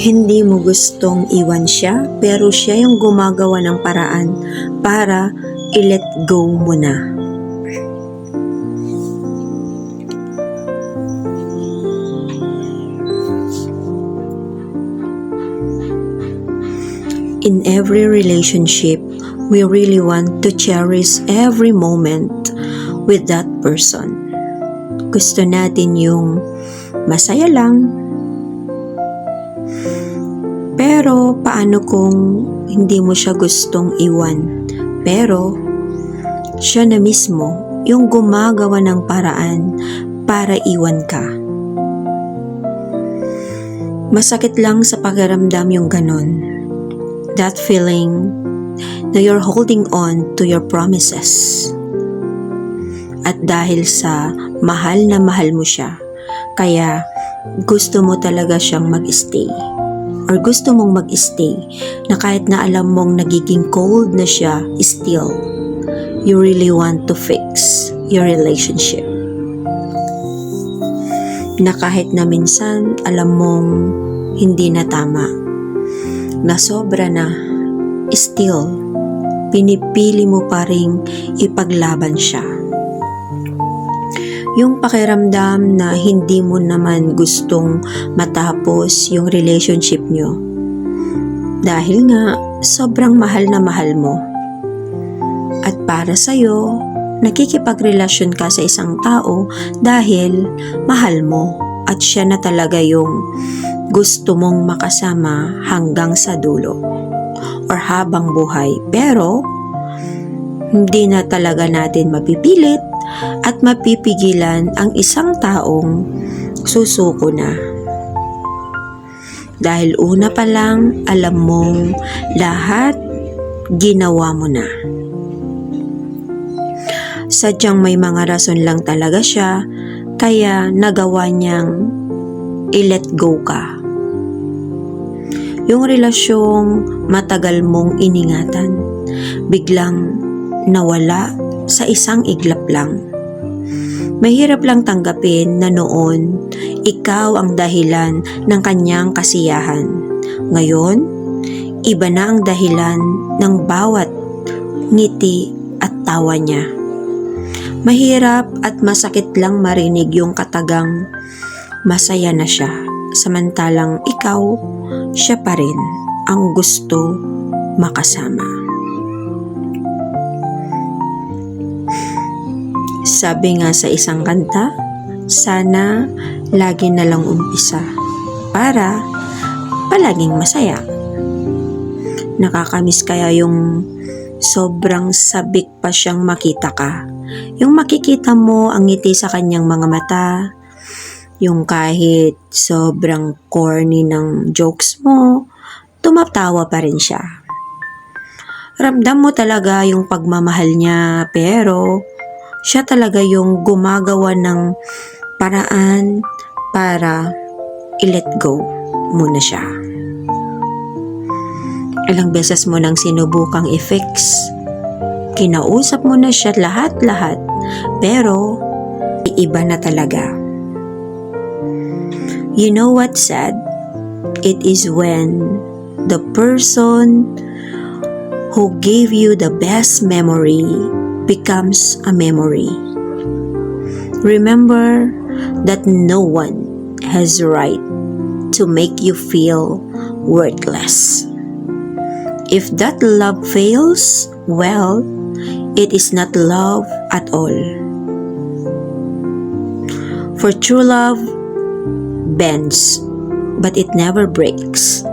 Hindi mo gustong iwan siya, pero siya yung gumagawa ng paraan para i-let go mo na. In every relationship, we really want to cherish every moment with that person. Gusto natin yung masaya lang. Pero paano kung hindi mo siya gustong iwan? Pero siya na mismo yung gumagawa ng paraan para iwan ka. Masakit lang sa pakiramdam yung ganon. That feeling na you're holding on to your promises. At dahil sa mahal na mahal mo siya, kaya gusto mo talaga siyang mag-stay. Or gusto mong mag-stay na kahit na alam mong nagiging cold na siya, still, you really want to fix your relationship. Na kahit na minsan alam mong hindi na tama, na sobra na, still, pinipili mo pa ring ipaglaban siya. Yung pakiramdam na hindi mo naman gustong matapos yung relationship nyo. Dahil nga, sobrang mahal na mahal mo. At para sa'yo, nakikipagrelasyon ka sa isang tao dahil mahal mo at siya na talaga yung gusto mong makasama hanggang sa dulo or habang buhay. Pero hindi na talaga natin mapipilit at mapipigilan ang isang taong susuko na. Dahil una pa lang alam mong lahat ginawa mo na. Sadyang may mga rason lang talaga siya kaya nagawa niyang i-let go ka. Yung relasyong matagal mong iningatan, biglang nawala sa isang iglap lang. Mahirap lang tanggapin na noon, ikaw ang dahilan ng kanyang kasiyahan. Ngayon, iba na ang dahilan ng bawat ngiti at tawa niya. Mahirap at masakit lang marinig yung katagang masaya na siya, samantalang ikaw, siya pa rin ang gusto makasama. Sabi nga sa isang kanta, sana lagi na lang umpisa para palaging masaya. Nakakamiss kaya yung sobrang sabik pa siyang makita ka. Yung makikita mo ang ngiti sa kanyang mga mata, yung kahit sobrang corny ng jokes mo, tumatawa pa rin siya. Ramdam mo talaga yung pagmamahal niya, pero siya talaga yung gumagawa ng paraan para i-let go muna siya. Ilang beses mo nang sinubukang i-fix. Kinausap mo na siya lahat-lahat, pero iba na talaga. You know what's sad? It is when the person who gave you the best memory becomes a memory. Remember that no one has the right to make you feel worthless. If that love fails, well, it is not love at all. For true love bends, but it never breaks.